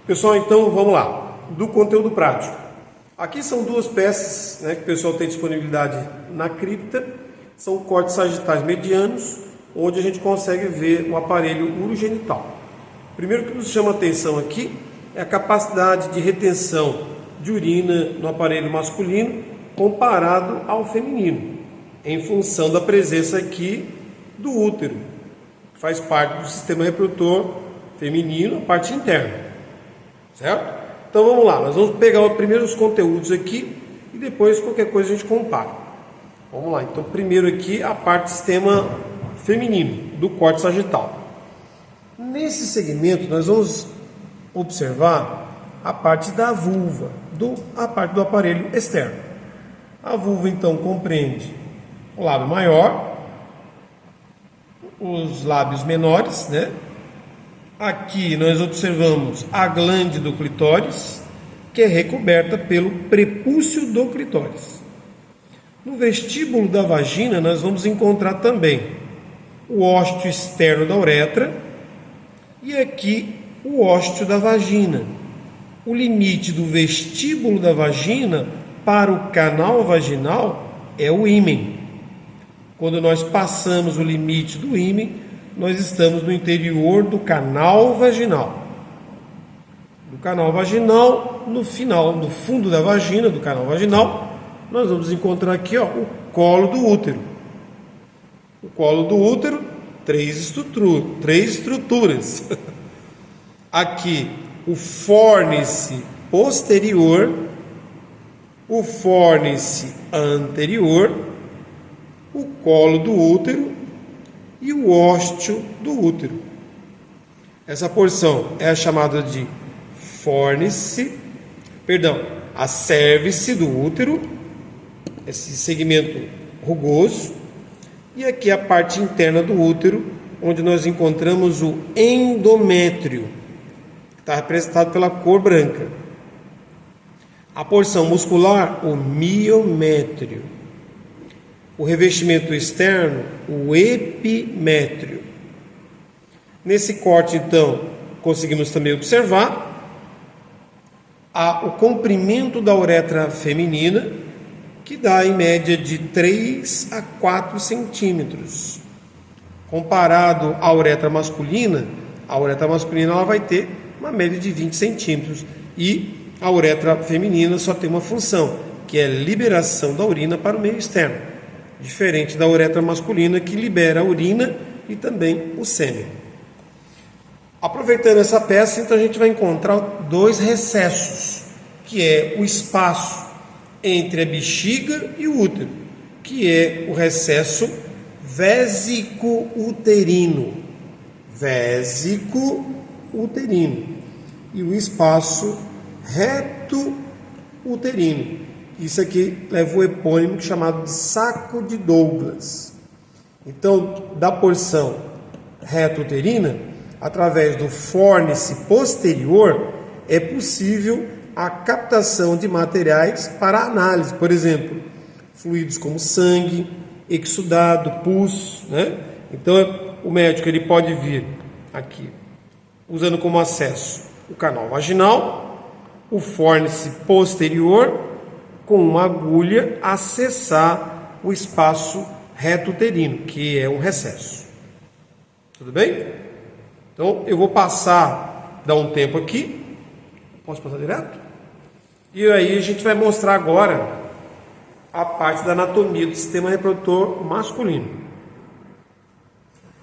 Pessoal, então vamos lá, do conteúdo prático. Aqui são duas peças, que o pessoal tem disponibilidade na cripta, são cortes sagitais medianos, onde a gente consegue ver o aparelho urogenital. Primeiro que nos chama a atenção aqui é a capacidade de retenção de urina no aparelho masculino comparado ao feminino, em função da presença aqui do útero, que faz parte do sistema reprodutor feminino, a parte interna. Certo? Então vamos lá, nós vamos pegar primeiro os conteúdos aqui e depois qualquer coisa a gente compara. Vamos lá, então primeiro aqui a parte do sistema feminino, do corte sagital. Nesse segmento nós vamos observar a parte da vulva, a parte do aparelho externo. A vulva então compreende o lábio maior, os lábios menores, Aqui nós observamos a glande do clitóris, que é recoberta pelo prepúcio do clitóris. No vestíbulo da vagina nós vamos encontrar também o ósteo externo da uretra e aqui o ósteo da vagina. O limite do vestíbulo da vagina para o canal vaginal é o ímen. Quando nós passamos o limite do ímen, nós estamos no interior do canal vaginal. Do canal vaginal, no fundo da vagina do canal vaginal, nós vamos encontrar aqui o colo do útero. O colo do útero, três estruturas. Aqui, o fórnice posterior, o fórnice anterior, o colo do útero e o ósteo do útero. Essa porção é a chamada de a cérvice do útero, esse segmento rugoso, e aqui a parte interna do útero, onde nós encontramos o endométrio, que está representado pela cor branca. A porção muscular, o miométrio. O revestimento externo, o epimétrio. Nesse corte, então, conseguimos também observar o comprimento da uretra feminina, que dá em média de 3 a 4 centímetros. Comparado à uretra masculina, ela vai ter uma média de 20 centímetros. E a uretra feminina só tem uma função, que é a liberação da urina para o meio externo. Diferente da uretra masculina, que libera a urina e também o sêmen. Aproveitando essa peça, então a gente vai encontrar dois recessos, que é o espaço entre a bexiga e o útero, que é o recesso vésico-uterino. E o espaço reto-uterino. Isso aqui leva o epônimo chamado de saco de Douglas. Então, da porção reto-uterina, através do fórnice posterior, é possível a captação de materiais para análise. Por exemplo, fluidos como sangue, exudado, pus. Então, o médico ele pode vir aqui, usando como acesso o canal vaginal, o fórnice posterior, com uma agulha, acessar o espaço reto-uterino, que é um recesso. Tudo bem? Então, eu vou dar um tempo aqui. Posso passar direto? E aí a gente vai mostrar agora a parte da anatomia do sistema reprodutor masculino.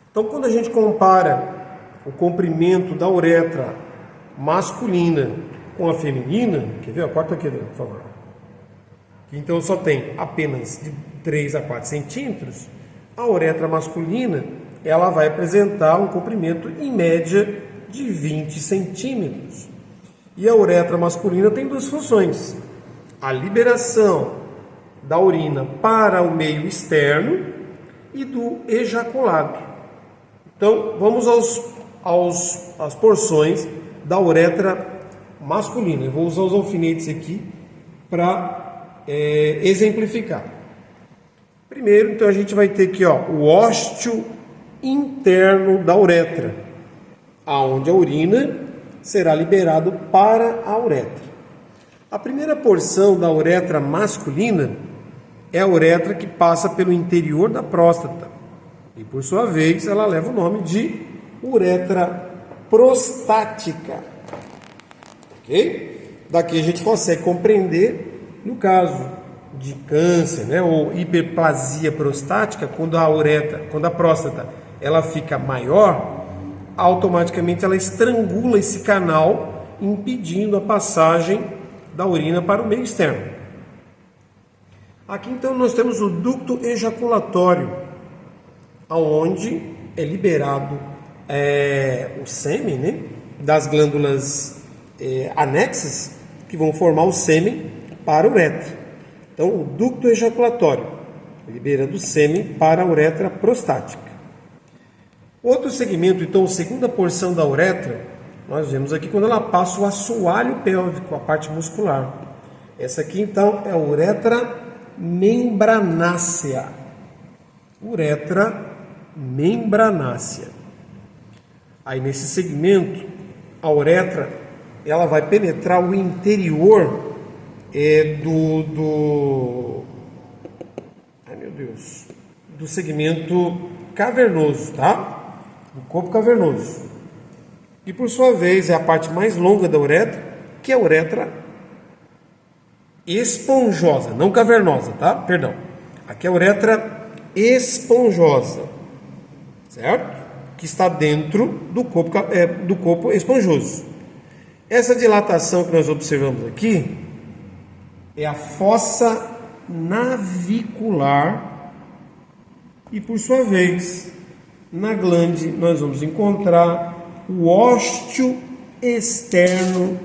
Então, quando a gente compara o comprimento da uretra masculina com a feminina, quer ver? Corta aqui, por favor. Então só tem apenas de 3 a 4 centímetros, a uretra masculina ela vai apresentar um comprimento em média de 20 centímetros. E a uretra masculina tem duas funções: a liberação da urina para o meio externo e do ejaculado. Então vamos às porções da uretra masculina. Eu vou usar os alfinetes aqui para exemplificar. Primeiro, então, a gente vai ter aqui o ósteo interno da uretra, aonde a urina será liberado para a uretra. A primeira porção da uretra masculina é a uretra que passa pelo interior da próstata e, por sua vez, ela leva o nome de uretra prostática. Ok? Daqui a gente consegue compreender, no caso de câncer, né, ou hiperplasia prostática, quando a próstata ela fica maior, automaticamente ela estrangula esse canal, impedindo a passagem da urina para o meio externo. Aqui então nós temos o ducto ejaculatório, onde é liberado o sêmen, né, das glândulas anexas que vão formar o sêmen para a uretra. Então, o ducto ejaculatório libera do sêmen para a uretra prostática. Outro segmento, então, a segunda porção da uretra, nós vemos aqui quando ela passa o assoalho pélvico, a parte muscular. Essa aqui, então, é a uretra membranácea. Uretra membranácea. Aí, nesse segmento, a uretra ela vai penetrar o interior do segmento cavernoso, tá? Do corpo cavernoso. E por sua vez é a parte mais longa da uretra, que é a uretra esponjosa, não cavernosa, tá? Perdão. Aqui é a uretra esponjosa, certo? Que está dentro do corpo esponjoso. Essa dilatação que nós observamos aqui é a fossa navicular e, por sua vez, na glande nós vamos encontrar o ósteo externo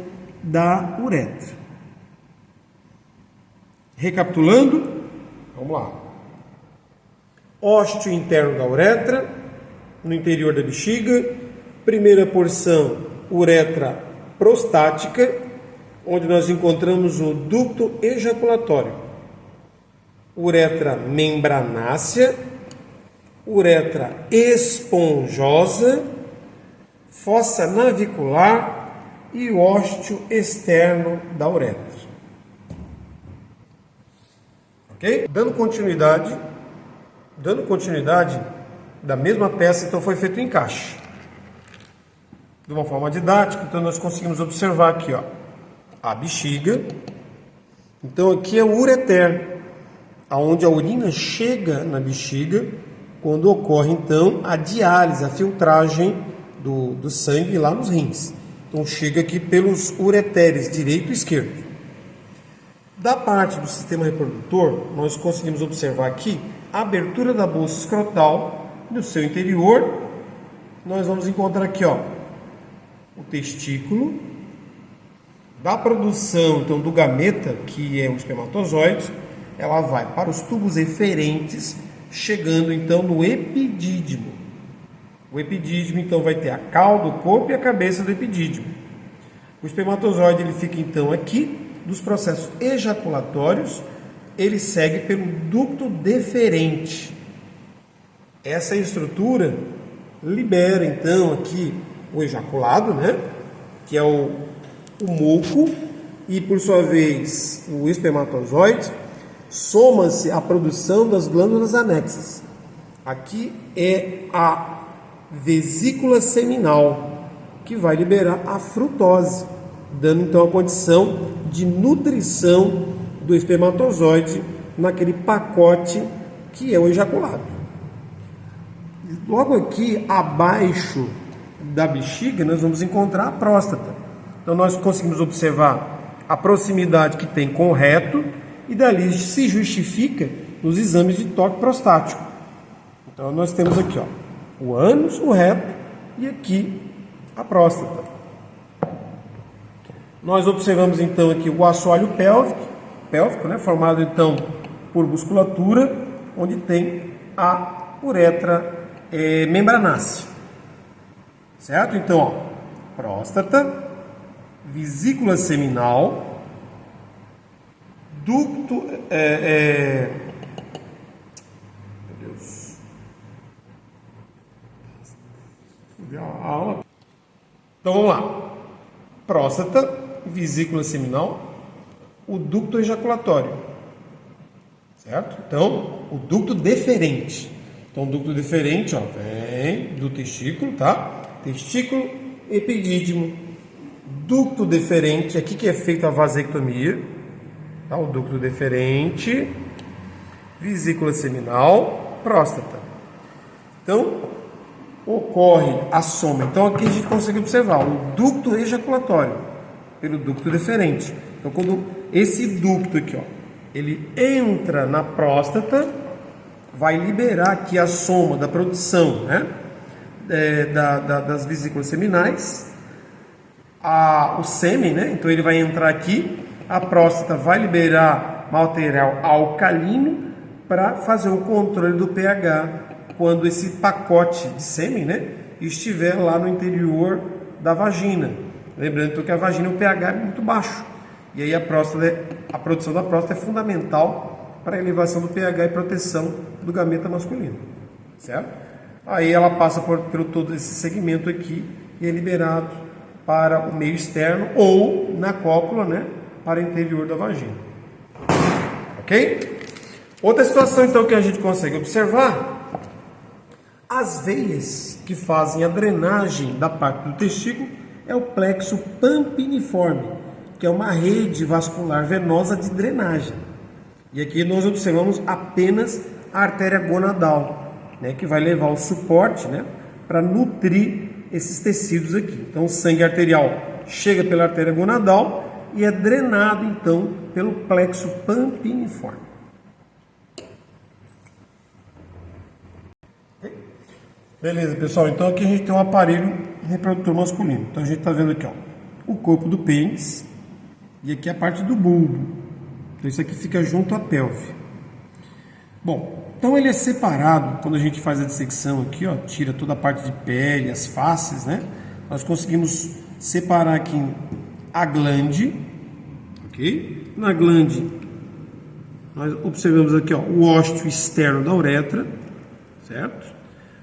da uretra. Recapitulando, vamos lá. Ósteo interno da uretra, no interior da bexiga. Primeira porção, uretra prostática, onde nós encontramos o ducto ejaculatório, uretra membranácea, uretra esponjosa, fossa navicular e ósteo externo da uretra. Ok? Dando continuidade da mesma peça, então foi feito o encaixe. De uma forma didática, então nós conseguimos observar aqui, ó, a bexiga. Então aqui é o ureter, aonde a urina chega na bexiga quando ocorre então a diálise, a filtragem do sangue lá nos rins. Então chega aqui pelos ureteres direito e esquerdo. Da parte do sistema reprodutor, nós conseguimos observar aqui a abertura da bolsa escrotal. No seu interior, nós vamos encontrar aqui, ó, o testículo. Da produção, então, do gameta, que é o espermatozoide, ela vai para os tubos eferentes, chegando, então, no epidídimo. O epidídimo, então, vai ter a cauda, o corpo e a cabeça do epidídimo. O espermatozoide, ele fica, então, aqui, dos processos ejaculatórios, ele segue pelo ducto deferente. Essa estrutura libera, então, aqui o ejaculado, né? Que é o muco, e por sua vez o espermatozoide, soma-se à produção das glândulas anexas. Aqui é a vesícula seminal, que vai liberar a frutose, dando então a condição de nutrição do espermatozoide naquele pacote que é o ejaculado. Logo aqui abaixo da bexiga nós vamos encontrar a próstata. Então nós conseguimos observar a proximidade que tem com o reto e dali se justifica nos exames de toque prostático. Então nós temos aqui, ó, o ânus, o reto e aqui a próstata. Nós observamos então aqui o assoalho pélvico, né, formado então por musculatura, onde tem a uretra membranácea. Certo? Então, ó, próstata, vesícula seminal, ducto, meu Deus, a aula. Então vamos lá. próstata, vesícula seminal, o ducto ejaculatório, certo? Então, o ducto deferente. Então, o ducto deferente, ó, vem do testículo, tá? Testículo, epidídimo, ducto deferente, aqui que é feita a vasectomia, tá? O ducto deferente, vesícula seminal, próstata. Então, ocorre a soma. Então, aqui a gente consegue observar o ducto ejaculatório pelo ducto deferente. Então, quando esse ducto aqui, ó, ele entra na próstata, vai liberar aqui a soma da produção, né, das vesículas seminais, o sêmen, né? Então ele vai entrar aqui, a próstata vai liberar material alcalino para fazer o controle do pH quando esse pacote de sêmen, né, estiver lá no interior da vagina. Lembrando que a vagina, o pH é muito baixo. E aí a produção da próstata é fundamental para a elevação do pH e proteção do gameta masculino, certo? Aí ela passa pelo todo esse segmento aqui e é liberado para o meio externo ou na cópula, né, para o interior da vagina. Ok? Outra situação então que a gente consegue observar, as veias que fazem a drenagem da parte do testículo é o plexo pampiniforme, que é uma rede vascular venosa de drenagem. E aqui nós observamos apenas a artéria gonadal, né, que vai levar o suporte, né, para nutrir esses tecidos aqui. Então o sangue arterial chega pela artéria gonadal e é drenado então pelo plexo pampiniforme. Beleza, pessoal, então aqui a gente tem um aparelho reprodutor masculino. Então a gente está vendo aqui, ó, o corpo do pênis e aqui a parte do bulbo. Então isso aqui fica junto à pelve. Bom, então ele é separado, quando a gente faz a dissecção aqui, ó, tira toda a parte de pele, as faces, né? Nós conseguimos separar aqui a glande, ok? Na glande, nós observamos aqui, ó, o ósteo externo da uretra, certo?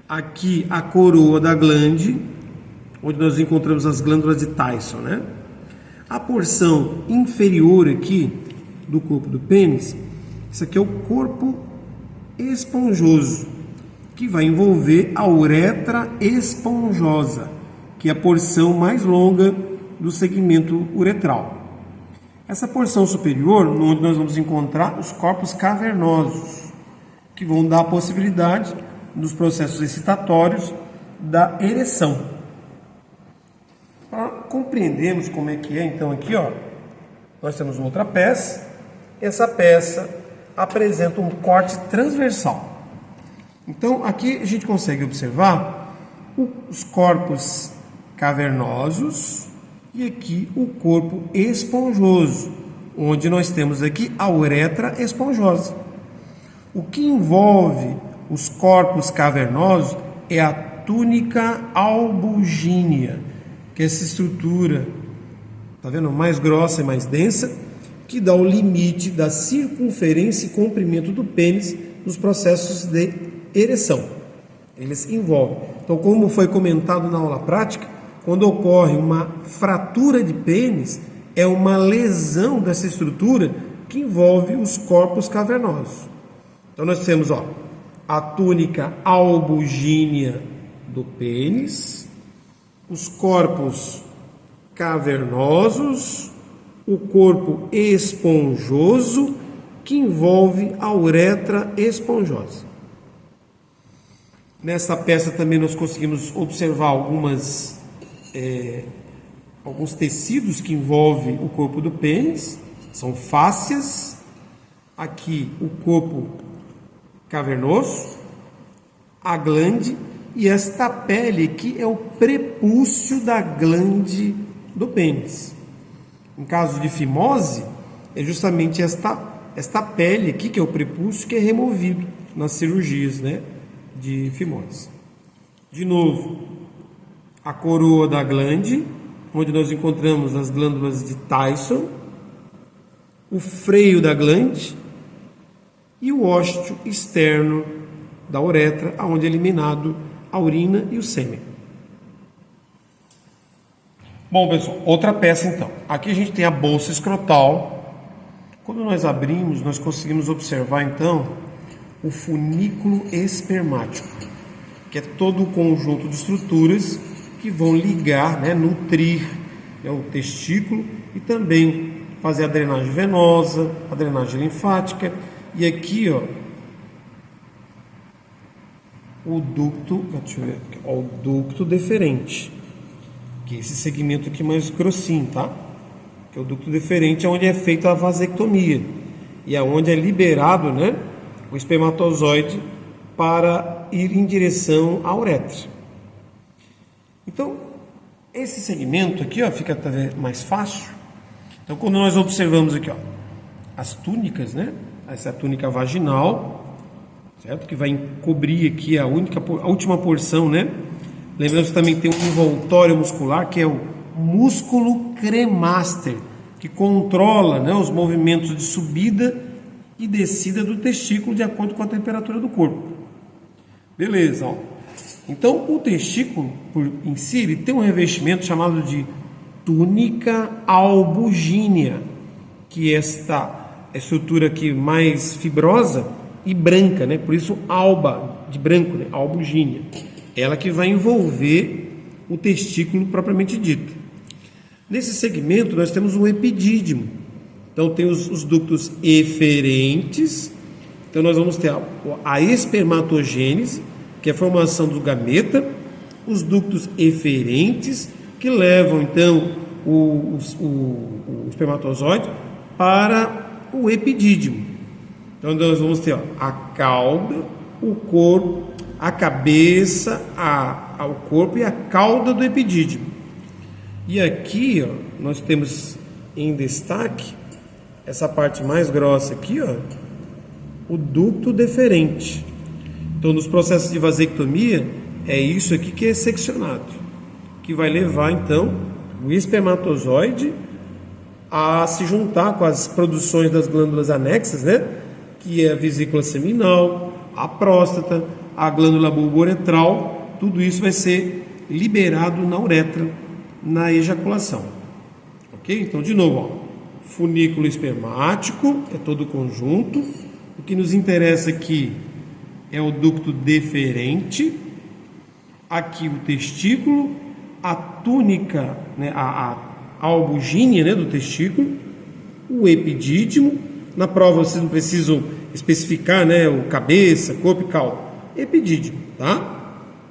Aqui a coroa da glande, onde nós encontramos as glândulas de Tyson, né? A porção inferior aqui do corpo do pênis, isso aqui é o corpo esponjoso, que vai envolver a uretra esponjosa, que é a porção mais longa do segmento uretral. Essa porção superior, onde nós vamos encontrar os corpos cavernosos, que vão dar a possibilidade dos processos excitatórios da ereção. Para compreendermos como é que é, então aqui, ó, nós temos outra peça. Essa peça apresenta um corte transversal. Então aqui a gente consegue observar os corpos cavernosos e aqui o corpo esponjoso, onde nós temos aqui a uretra esponjosa. O que envolve os corpos cavernosos é a túnica albugínea, que é essa estrutura, tá vendo, mais grossa e mais densa, que dá o limite da circunferência e comprimento do pênis nos processos de ereção. Eles envolvem. Então, como foi comentado na aula prática, quando ocorre uma fratura de pênis, é uma lesão dessa estrutura que envolve os corpos cavernosos. Então, nós temos, ó, a túnica albugínea do pênis, os corpos cavernosos, o corpo esponjoso, que envolve a uretra esponjosa. Nessa peça também nós conseguimos observar alguns tecidos que envolvem o corpo do pênis, são fáscias, aqui o corpo cavernoso, a glande, e esta pele aqui é o prepúcio da glande do pênis. Em caso de fimose, é justamente esta pele aqui, que é o prepúcio, que é removido nas cirurgias, né, de fimose. De novo, a coroa da glande, onde nós encontramos as glândulas de Tyson, o freio da glande e o ósteo externo da uretra, onde é eliminado a urina e o sêmen. Bom, pessoal, outra peça então. Aqui a gente tem a bolsa escrotal. Quando nós abrimos, nós conseguimos observar então o funículo espermático, que é todo o conjunto de estruturas que vão ligar, né, nutrir, né, o testículo e também fazer a drenagem venosa, a drenagem linfática. E aqui, ó, o ducto, deixa eu ver aqui, ó, o ducto deferente, que é esse segmento aqui mais grossinho, tá? Que é o ducto deferente, é onde é feita a vasectomia e é onde é liberado, né, o espermatozoide para ir em direção à uretra. Então, esse segmento aqui, ó, fica até mais fácil. Então, quando nós observamos aqui, ó, as túnicas, né? Essa é a túnica vaginal, certo? Que vai cobrir aqui a última porção, né? Lembrando que também tem um envoltório muscular, que é o músculo cremaster, que controla, né, os movimentos de subida e descida do testículo de acordo com a temperatura do corpo. Beleza, ó. Então, o testículo em si, ele tem um revestimento chamado de túnica albugínea, que é esta estrutura aqui mais fibrosa e branca, né? Por isso alba, de branco, né? Albugínea. Ela que vai envolver o testículo propriamente dito. Nesse segmento nós temos um epidídimo. Então tem os ductos eferentes. Então nós vamos ter a espermatogênese, que é a formação do gameta, os ductos eferentes, que levam então o espermatozoide para o epidídimo. Então nós vamos ter, ó, a cauda, o corpo, a cabeça, o corpo e a cauda do epidídimo. E aqui, ó, nós temos em destaque essa parte mais grossa aqui, ó, o ducto deferente. Então, nos processos de vasectomia, é isso aqui que é seccionado, que vai levar então o espermatozoide a se juntar com as produções das glândulas anexas, né? Que é a vesícula seminal, a próstata, a glândula bulboretral. Tudo isso vai ser liberado na uretra, na ejaculação. Ok? Então, de novo, ó, funículo espermático é todo o conjunto. O que nos interessa aqui é o ducto deferente, aqui o testículo, a túnica, né, a albugínea, né, do testículo, o epidídimo. Na prova vocês não precisam especificar, né, o cabeça, corpo e cauda. Epidídimo, tá?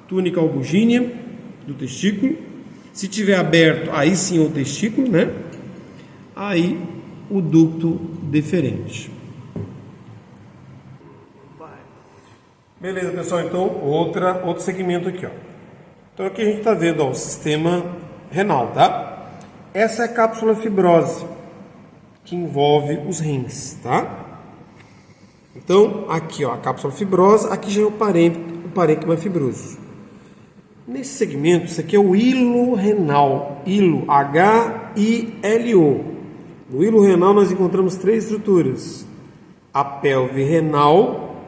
Túnica albugínea do testículo. Se tiver aberto, aí sim é o testículo, né? Aí o ducto deferente. Beleza, pessoal, então outro segmento aqui, ó. Então aqui a gente está vendo, ó, o sistema renal, tá? Essa é a cápsula fibrosa que envolve os rins, tá? Então aqui, ó, a cápsula fibrosa, aqui já é o parênquima fibroso. Nesse segmento, isso aqui é o hilo renal, hilo, H-I-L-O. No hilo renal nós encontramos três estruturas: a pelve renal,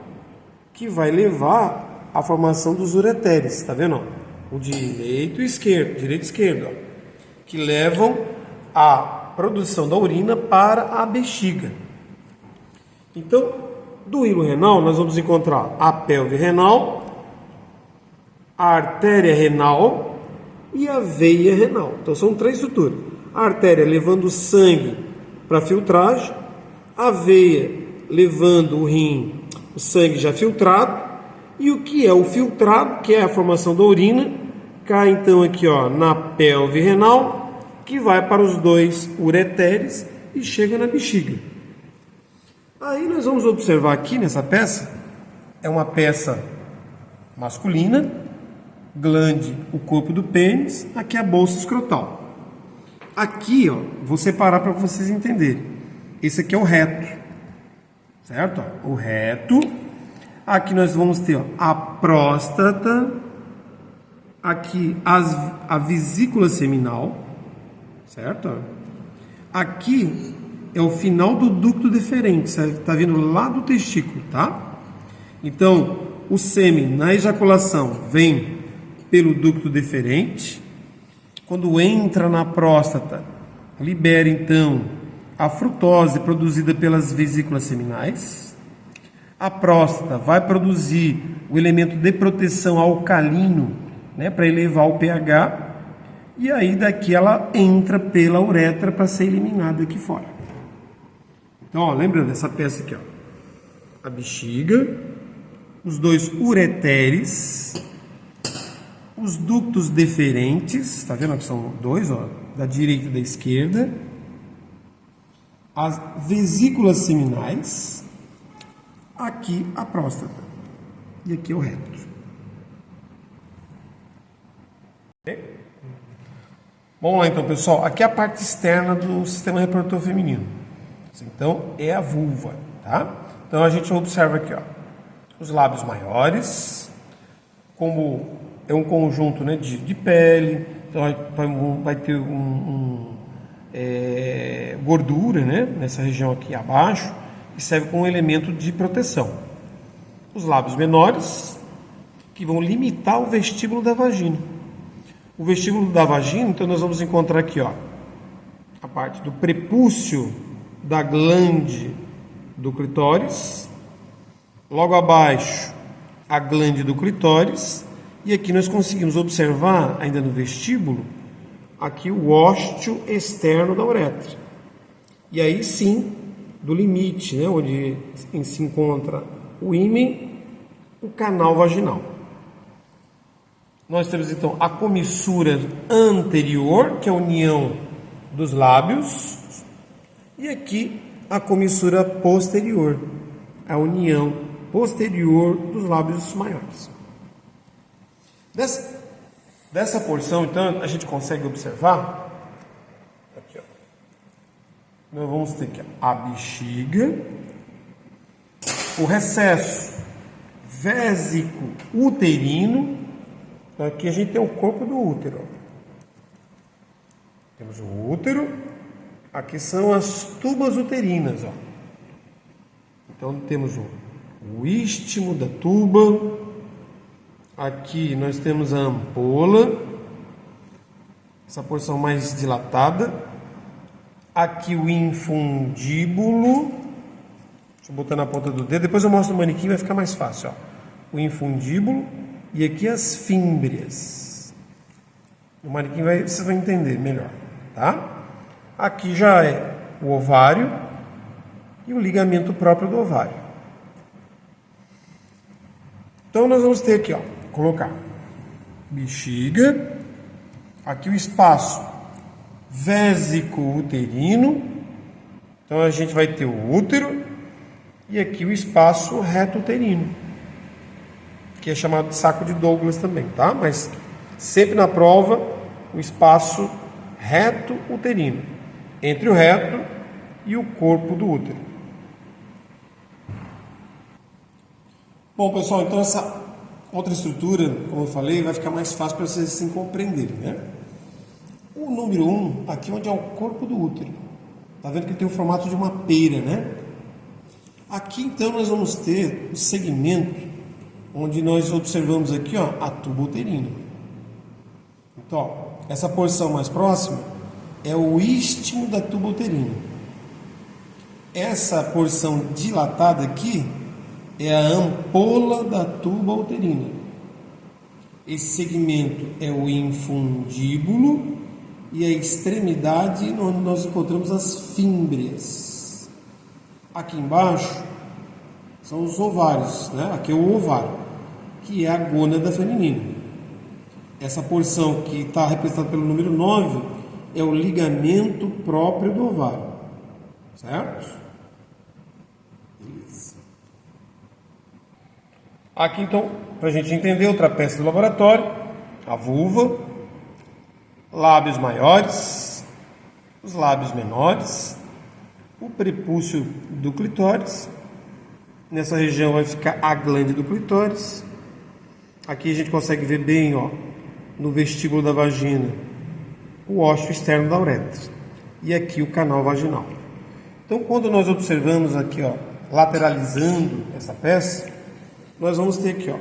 que vai levar à formação dos ureteres, tá vendo? O direito e esquerdo, ó, que levam à produção da urina para a bexiga. Então, do hilo renal nós vamos encontrar a pelve renal, a artéria renal e a veia renal. Então são três estruturas: a artéria levando o sangue para filtragem, a veia levando o sangue já filtrado, e o que é o filtrado, que é a formação da urina, cai então aqui, ó, na pelve renal, que vai para os dois ureteres e chega na bexiga. Aí nós vamos observar aqui nessa peça, é uma peça masculina, glande, o corpo do pênis, aqui a bolsa escrotal. Aqui, ó, vou separar para vocês entenderem. Esse aqui é o reto, certo? O reto. Aqui nós vamos ter, ó, a próstata, aqui a vesícula seminal, certo? Aqui é o final do ducto deferente, está vindo lá do testículo, tá? Então, o sêmen na ejaculação vem pelo ducto deferente, quando entra na próstata, libera então a frutose produzida pelas vesículas seminais. A próstata vai produzir o elemento de proteção alcalino, né, para elevar o pH. E aí daqui ela entra pela uretra para ser eliminada aqui fora. Então, ó, lembrando essa peça aqui, ó, a bexiga, os dois ureteres, os ductos deferentes, tá vendo que são dois, ó, da direita e da esquerda, as vesículas seminais, aqui a próstata e aqui o reto. Vamos lá então, pessoal, aqui é a parte externa do sistema reprodutor feminino. Então é a vulva, tá? Então a gente observa aqui, ó, os lábios maiores, como é um conjunto, né, de pele, então vai ter gordura, né, nessa região aqui abaixo, que serve como elemento de proteção. Os lábios menores, que vão limitar o vestíbulo da vagina. O vestíbulo da vagina, então nós vamos encontrar aqui, ó, a parte do prepúcio da glande do clitóris, logo abaixo a glande do clitóris, e aqui nós conseguimos observar, ainda no vestíbulo, aqui o ósteo externo da uretra. E aí sim, do limite, né, onde se encontra o ímen, o canal vaginal. Nós temos então a comissura anterior, que é a união dos lábios, e aqui a comissura posterior, a união posterior dos lábios maiores. Dessa porção, então, a gente consegue observar, aqui, ó, nós vamos ter aqui a bexiga, o recesso vésico uterino. Aqui a gente tem o corpo do útero. Temos o útero. Aqui são as tubas uterinas, ó. Então temos o istmo da tuba. Aqui nós temos a ampola, essa porção mais dilatada. Aqui o infundíbulo. Deixa eu botar na ponta do dedo. Depois eu mostro o manequim, vai ficar mais fácil, ó. O infundíbulo. E aqui as fímbrias. O manequim vocês vão entender melhor, tá? Aqui já é o ovário e o ligamento próprio do ovário. Então nós vamos ter aqui, ó, colocar bexiga, aqui o espaço vésico-uterino. Então a gente vai ter o útero e aqui o espaço reto-uterino, que é chamado de saco de Douglas também, tá? Mas sempre na prova, o espaço reto-uterino, entre o reto e o corpo do útero. Bom, pessoal, então essa outra estrutura, como eu falei, vai ficar mais fácil para vocês se compreenderem, né? O número 1, aqui onde é o corpo do útero. Tá vendo que tem o formato de uma pera, né? Aqui, então, nós vamos ter o segmento onde nós observamos aqui, ó, a tuba uterina. Então, ó, essa porção mais próxima é o istmo da tuba uterina. Essa porção dilatada aqui é a ampola da tuba uterina. Esse segmento é o infundíbulo e a extremidade onde nós encontramos as fímbrias. Aqui embaixo são os ovários, né? Aqui é o ovário, que é a gônada feminina. Essa porção que está representada pelo número 9 é o ligamento próprio do ovário, certo? Beleza. Aqui então, para a gente entender, outra peça do laboratório, a vulva, lábios maiores, os lábios menores, o prepúcio do clitóris. Nessa região vai ficar a glande do clitóris. Aqui a gente consegue ver bem, ó, no vestíbulo da vagina, o ósseo externo da uretra. E aqui o canal vaginal. Então, quando nós observamos aqui, ó, lateralizando essa peça, nós vamos ter aqui, ó,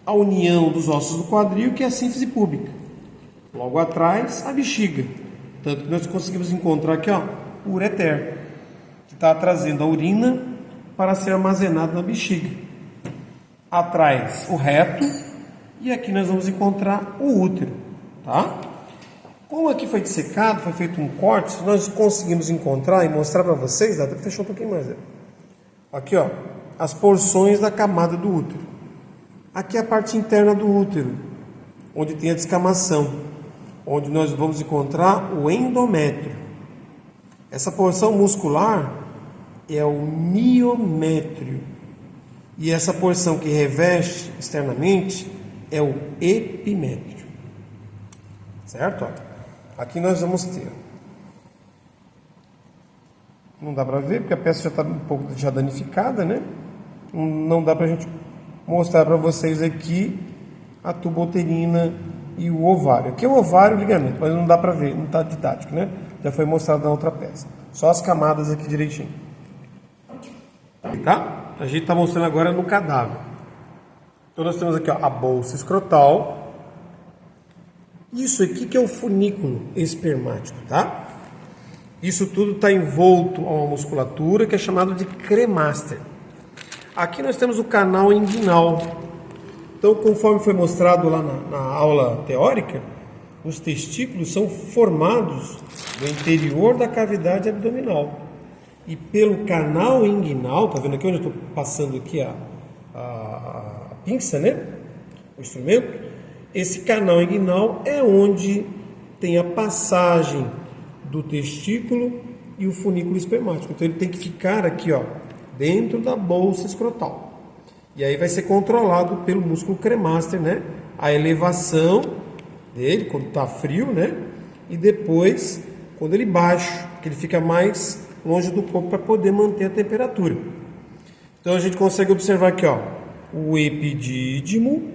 a união dos ossos do quadril, que é a sínfise púbica. Logo atrás, a bexiga. Tanto que nós conseguimos encontrar aqui, ó, o ureter, que está trazendo a urina para ser armazenado na bexiga. Atrás, o reto. E aqui nós vamos encontrar o útero, tá? Como aqui foi dissecado, foi feito um corte, nós conseguimos encontrar e mostrar para vocês, até fechar um pouquinho mais, aqui, ó, as porções da camada do útero. Aqui é a parte interna do útero, onde tem a descamação, onde nós vamos encontrar o endométrio. Essa porção muscular é o miométrio. E essa porção que reveste externamente é o epimétrio. Certo? Aqui nós vamos ter. Não dá para ver porque a peça já está um pouco já danificada, né? Não dá para a gente mostrar para vocês aqui a tubo-uterina e o ovário. Aqui é o ovário e o ligamento, mas não dá para ver, não está didático, né? Já foi mostrado na outra peça. Só as camadas aqui direitinho. Tá? A gente está mostrando agora no cadáver. Então nós temos aqui, ó, a bolsa escrotal. Isso aqui que é o funículo espermático, tá? Isso tudo está envolto a uma musculatura que é chamada de cremaster. Aqui nós temos o canal inguinal. Então, conforme foi mostrado lá na aula teórica, os testículos são formados no interior da cavidade abdominal. E pelo canal inguinal, tá vendo aqui onde eu estou passando aqui a pinça, né? O instrumento. Esse canal inguinal é onde tem a passagem do testículo e o funículo espermático. Então ele tem que ficar aqui, ó, dentro da bolsa escrotal. E aí vai ser controlado pelo músculo cremaster, né? A elevação dele quando está frio, né? E depois quando ele baixa, que ele fica mais longe do corpo para poder manter a temperatura. Então a gente consegue observar aqui, ó, o epidídimo,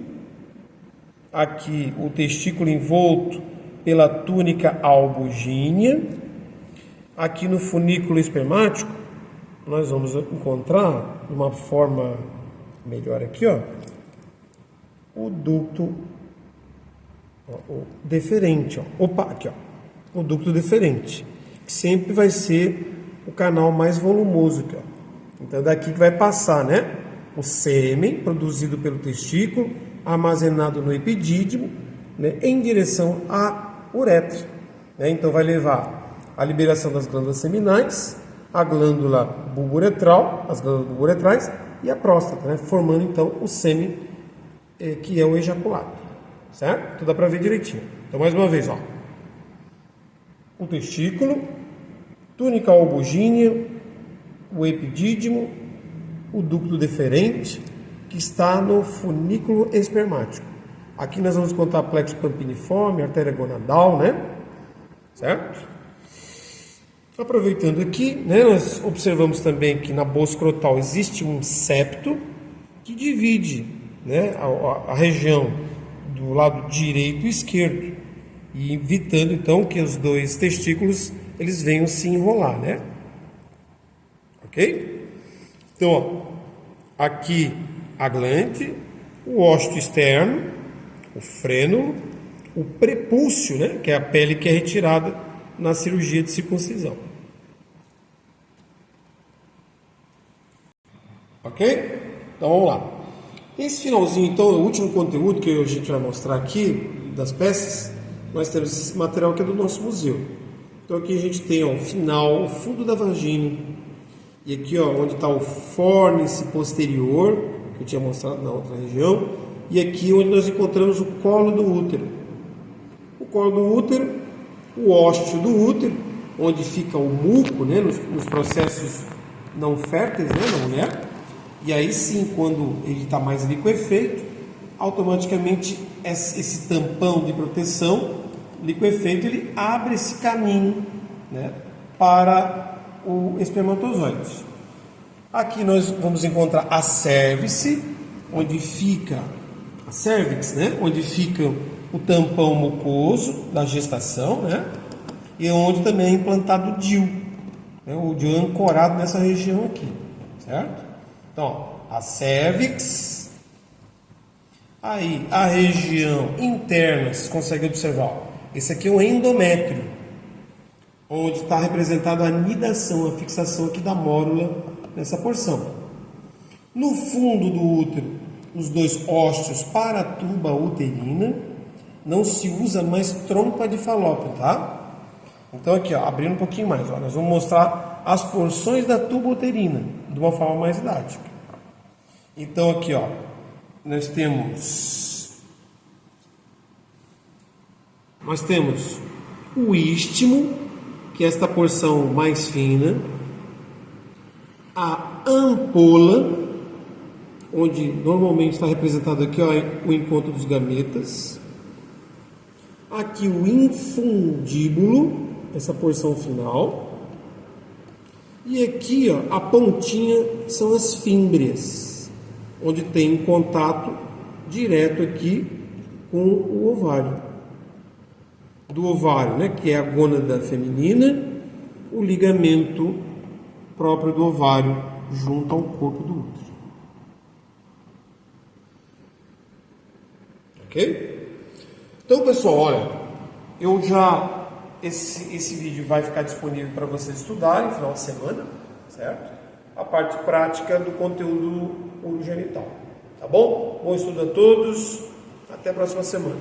aqui o testículo envolto pela túnica albugínea. Aqui no funículo espermático nós vamos encontrar de uma forma melhor aqui, ó, o ducto, ó, o deferente, ó. Opa, aqui, ó, o ducto deferente, que sempre vai ser o canal mais volumoso aqui, ó. Então daqui que vai passar, né, o sêmen produzido pelo testículo, armazenado no epidídimo, né, em direção à uretra, né? Então vai levar a liberação das glândulas seminais, a glândula bulburetral, as glândulas bulburetrais e a próstata, né? Formando então o sêmen, que é o ejaculado, certo? Então dá para ver direitinho. Então mais uma vez, ó, o testículo, túnica albugínea, o epidídimo, o ducto deferente, que está no funículo espermático. Aqui nós vamos contar plexo pampiniforme, artéria gonadal, né? Certo? Aproveitando aqui, né, nós observamos também que na bolsa escrotal existe um septo que divide, né, a região do lado direito e esquerdo, e evitando então que os dois testículos eles venham se enrolar, né? Ok? Então, ó, aqui a glande, o ósseto externo, o frênulo, o prepúcio, né, que é a pele que é retirada na cirurgia de circuncisão. Ok? Então vamos lá. Esse finalzinho, então, o último conteúdo que a gente vai mostrar aqui das peças, nós temos esse material que é do nosso museu. Então aqui a gente tem, ó, o final, o fundo da vagina, e aqui, ó, onde está o fórnice posterior, que eu tinha mostrado na outra região, e aqui onde nós encontramos o colo do útero. O colo do útero, o ósteo do útero, onde fica o muco, né, nos processos não férteis, né, da mulher. E aí sim, quando ele está mais liquefeito, automaticamente esse tampão de proteção liquefeito, ele abre esse caminho, né, para o espermatozoide. Aqui nós vamos encontrar a cérvice, onde fica a cervix, né, onde fica o tampão mucoso da gestação, né, e onde também é implantado o DIU, né, o DIU é ancorado nessa região aqui, certo? Então, ó, a cérvix, aí a região interna, vocês conseguem observar, ó, esse aqui é o endométrio, onde está representada a anidação, a fixação aqui da mórula nessa porção. No fundo do útero, os dois ósteos para a tuba uterina, não se usa mais trompa de falópio, tá? Então aqui, ó, abrindo um pouquinho mais, ó, nós vamos mostrar as porções da tuba uterina de uma forma mais didática. Então aqui, ó, nós temos o istmo, que é esta porção mais fina, a ampola, onde normalmente está representado aqui, ó, o encontro dos gametas. Aqui o infundíbulo, essa porção final. E aqui, ó, a pontinha são as fímbrias, onde tem contato direto aqui com o ovário. Do ovário, né, que é a gônada feminina, o ligamento próprio do ovário junto ao corpo do útero. Ok? Então, pessoal, olha, esse vídeo vai ficar disponível para vocês estudarem no final de semana, certo? A parte prática do conteúdo urogenital, tá bom? Bom estudo a todos, até a próxima semana.